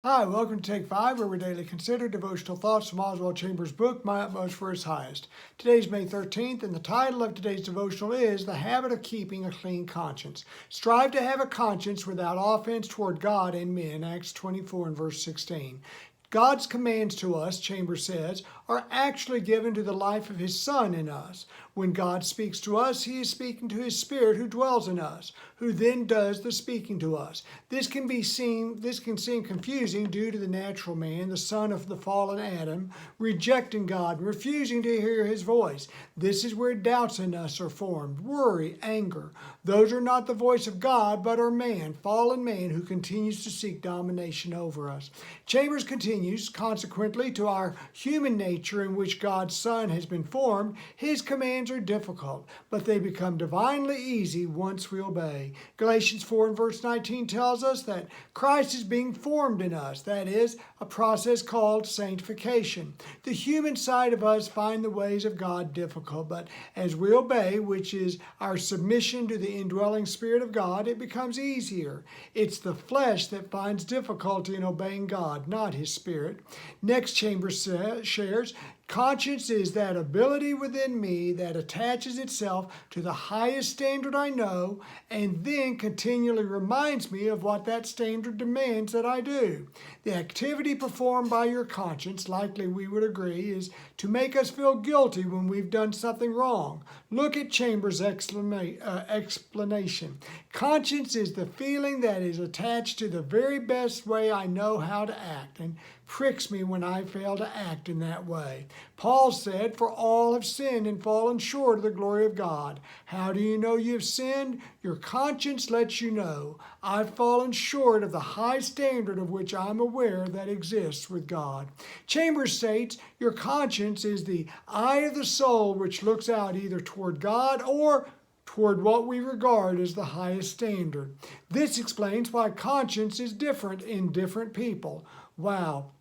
Hi, welcome to Take 5, where we daily consider devotional thoughts from Oswald Chambers' book, My Utmost for His Highest. Today's May 13th, and the title of today's devotional is The Habit of Keeping a Clean Conscience. Strive to have a conscience without offense toward God and men, Acts 24 and verse 16. God's commands to us, Chambers says, are actually given to the life of His Son in us. When God speaks to us, He is speaking to His Spirit who dwells in us, who then does the speaking to us. This can seem confusing due to the natural man, the son of the fallen Adam, rejecting God and refusing to hear His voice. This is where doubts in us are formed, worry, anger. Those are not the voice of God, but are man, fallen man, who continues to seek domination over us. Chambers continues, consequently, to our human nature in which God's Son has been formed, His commands are difficult, but they become divinely easy once we obey. Galatians 4 and verse 19 tells us that Christ is being formed in us. That is a process called sanctification. The human side of us find the ways of God difficult, but as we obey, which is our submission to the indwelling Spirit of God, it becomes easier. It's the flesh that finds difficulty in obeying God, not His Spirit. Next, Chambers shares, conscience is that ability within me that attaches itself to the highest standard I know and then continually reminds me of what that standard demands that I do. The activity performed by your conscience, likely we would agree, is to make us feel guilty when we've done something wrong. Look at Chambers' explanation. Conscience is the feeling that is attached to the very best way I know how to act and pricks me when I fail to act in that way. Paul said, "For all have sinned and fallen short of the glory of God." How do you know you've sinned? Your conscience lets you know. I've fallen short of the high standard of which I'm aware that exists with God. Chambers states, your conscience is the eye of the soul which looks out either toward God or toward what we regard as the highest standard. This explains why conscience is different in different people. Wow.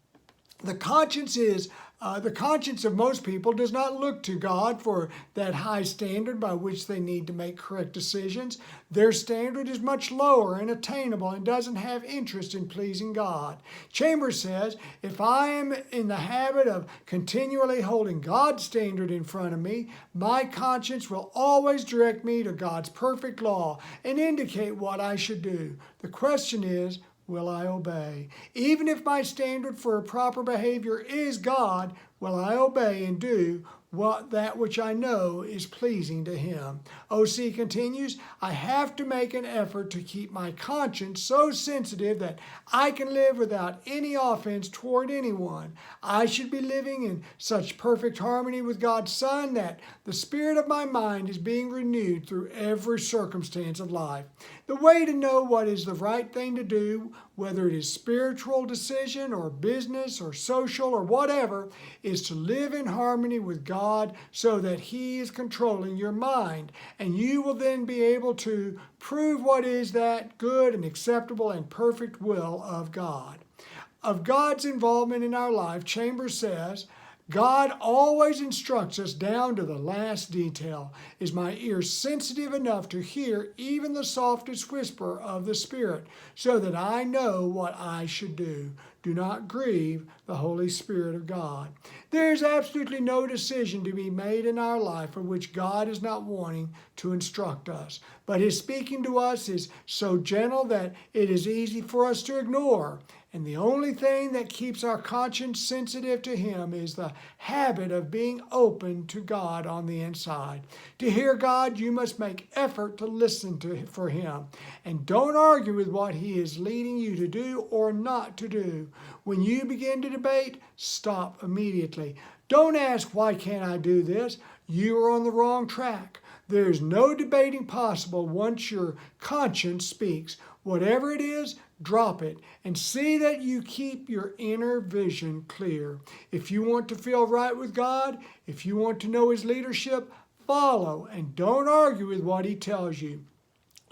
The conscience of most people does not look to God for that high standard by which they need to make correct decisions. Their standard is much lower and attainable and doesn't have interest in pleasing God. Chambers says, if I am in the habit of continually holding God's standard in front of me, my conscience will always direct me to God's perfect law and indicate what I should do. The question is, will I obey? Even if my standard for proper behavior is God, will I obey and do that which I know is pleasing to Him? O.C. continues, I have to make an effort to keep my conscience so sensitive that I can live without any offense toward anyone. I should be living in such perfect harmony with God's Son that the spirit of my mind is being renewed through every circumstance of life. The way to know what is the right thing to do, whether it is spiritual decision or business or social or whatever, is to live in harmony with God so that He is controlling your mind. And you will then be able to prove what is that good and acceptable and perfect will of God. Of God's involvement in our life, Chambers says, God always instructs us down to the last detail. Is my ear sensitive enough to hear even the softest whisper of the Spirit so that I know what I should do? Do not grieve the Holy Spirit of God. There is absolutely no decision to be made in our life for which God is not wanting to instruct us. But His speaking to us is so gentle that it is easy for us to ignore. And the only thing that keeps our conscience sensitive to Him is the habit of being open to God on the inside. To hear God, you must make effort to listen for Him. And don't argue with what He is leading you to do or not to do. When you begin to debate, stop immediately. Don't ask, why can't I do this? You are on the wrong track. There is no debating possible once your conscience speaks. Whatever it is, drop it and see that you keep your inner vision clear. If you want to feel right with God, if you want to know His leadership, follow and don't argue with what He tells you.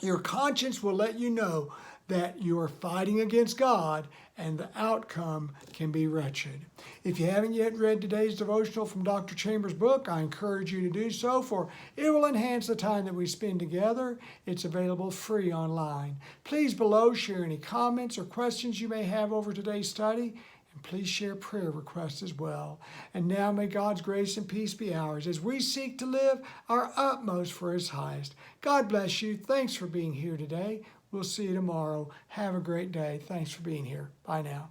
Your conscience will let you know that you are fighting against God and the outcome can be wretched. If you haven't yet read today's devotional from Dr. Chambers' book, I encourage you to do so, for it will enhance the time that we spend together. It's available free online. Please below share any comments or questions you may have over today's study, and please share prayer requests as well. And now may God's grace and peace be ours as we seek to live our utmost for His highest. God bless you. Thanks for being here today. We'll see you tomorrow. Have a great day. Thanks for being here. Bye now.